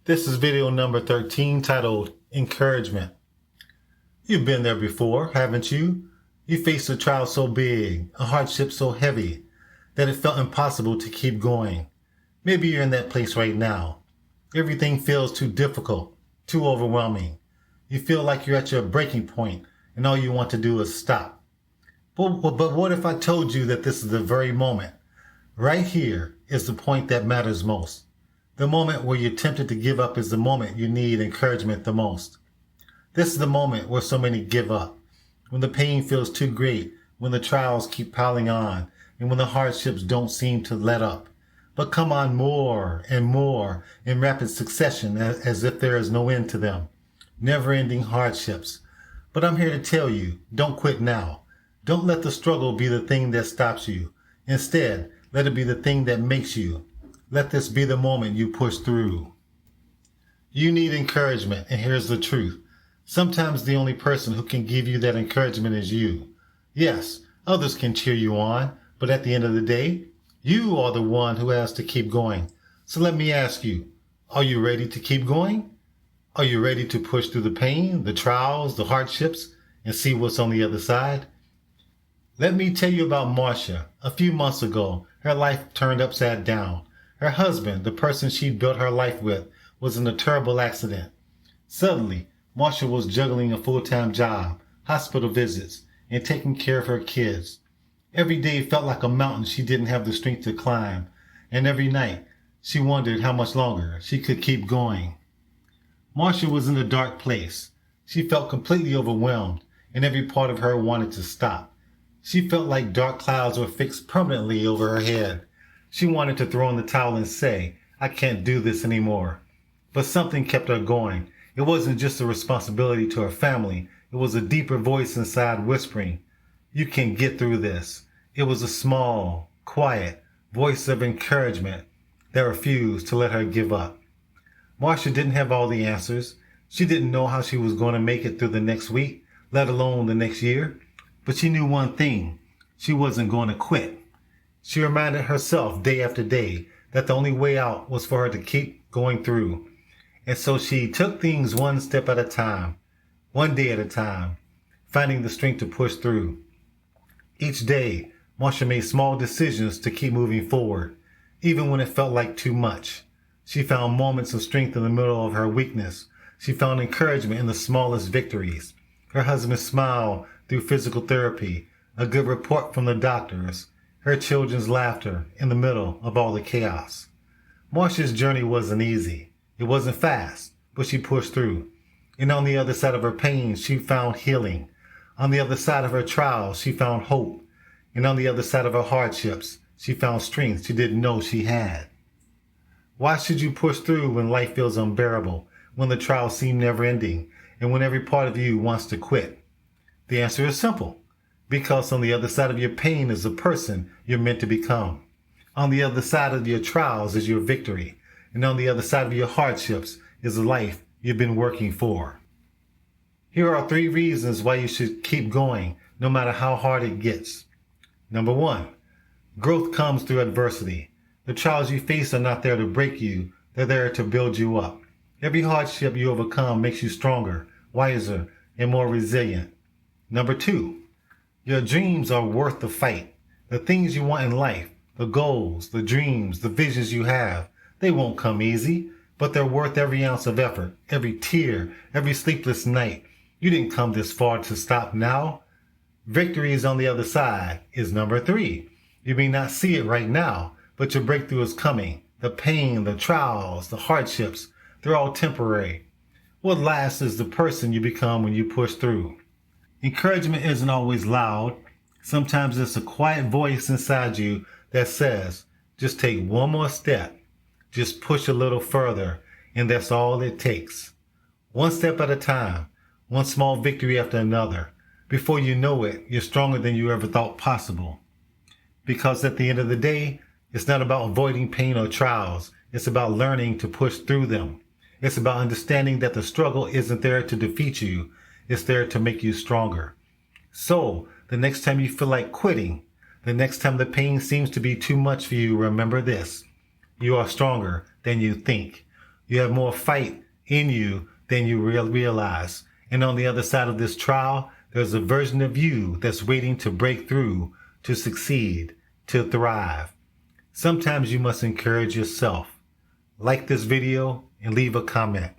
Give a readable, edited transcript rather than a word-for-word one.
This is video number 13 titled Encouragement. You've been there before, haven't you? You faced a trial so big, a hardship so heavy, that it felt impossible to keep going. Maybe you're in that place right now. Everything feels too difficult, too overwhelming. You feel like you're at your breaking point and all you want to do is stop. But what if I told you that this is the very moment? Right here is the point that matters most. The moment where you're tempted to give up is the moment you need encouragement the most. This is the moment where so many give up, when the pain feels too great, when the trials keep piling on, and when the hardships don't seem to let up, but come on more and more in rapid succession as if there is no end to them. Never-ending hardships. But I'm here to tell you, don't quit now. Don't let the struggle be the thing that stops you. Instead, let it be the thing that makes you. Let this be the moment you push through. You need encouragement, and here's the truth. Sometimes the only person who can give you that encouragement is you. Yes, others can cheer you on, but at the end of the day, you are the one who has to keep going. So let me ask you, are you ready to keep going? Are you ready to push through the pain, the trials, the hardships, and see what's on the other side? Let me tell you about Marcia. A few months ago, her life turned upside down. Her husband, the person she built her life with, was in a terrible accident. Suddenly, Marcia was juggling a full-time job, hospital visits, and taking care of her kids. Every day felt like a mountain she didn't have the strength to climb, and every night she wondered how much longer she could keep going. Marcia was in a dark place. She felt completely overwhelmed, and every part of her wanted to stop. She felt like dark clouds were fixed permanently over her head. She wanted to throw in the towel and say, I can't do this anymore. But something kept her going. It wasn't just a responsibility to her family. It was a deeper voice inside whispering, you can get through this. It was a small, quiet voice of encouragement that refused to let her give up. Marcia didn't have all the answers. She didn't know how she was going to make it through the next week, let alone the next year. But she knew one thing. She wasn't going to quit. She reminded herself day after day that the only way out was for her to keep going through. And so she took things one step at a time, one day at a time, finding the strength to push through. Each day, Marcia made small decisions to keep moving forward, even when it felt like too much. She found moments of strength in the middle of her weakness. She found encouragement in the smallest victories. Her husband's smile through physical therapy, a good report from the doctors, her children's laughter in the middle of all the chaos. Marcia's journey wasn't easy. It wasn't fast, but she pushed through. And on the other side of her pain, she found healing. On the other side of her trials, she found hope. And on the other side of her hardships, she found strength she didn't know she had. Why should you push through when life feels unbearable, when the trials seem never-ending, and when every part of you wants to quit? The answer is simple. Because on the other side of your pain is the person you're meant to become. On the other side of your trials is your victory. And on the other side of your hardships is the life you've been working for. Here are 3 reasons why you should keep going, no matter how hard it gets. Number 1, growth comes through adversity. The trials you face are not there to break you. They're there to build you up. Every hardship you overcome makes you stronger, wiser, and more resilient. Number 2, your dreams are worth the fight. The things you want in life, the goals, the dreams, the visions you have, they won't come easy, but they're worth every ounce of effort, every tear, every sleepless night. You didn't come this far to stop now. Victory is on the other side is number 3. You may not see it right now, but your breakthrough is coming. The pain, the trials, the hardships, they're all temporary. What lasts is the person you become when you push through. Encouragement isn't always loud. Sometimes it's a quiet voice inside you that says, just take one more step. Just push a little further, and that's all it takes. One step at a time, one small victory after another. Before you know it, you're stronger than you ever thought possible. Because at the end of the day, it's not about avoiding pain or trials. It's about learning to push through them. It's about understanding that the struggle isn't there to defeat you. It's there to make you stronger. So, the next time you feel like quitting, the next time the pain seems to be too much for you, remember this. You are stronger than you think. You have more fight in you than you realize. And on the other side of this trial, there's a version of you that's waiting to break through, to succeed, to thrive. Sometimes you must encourage yourself. Like this video and leave a comment.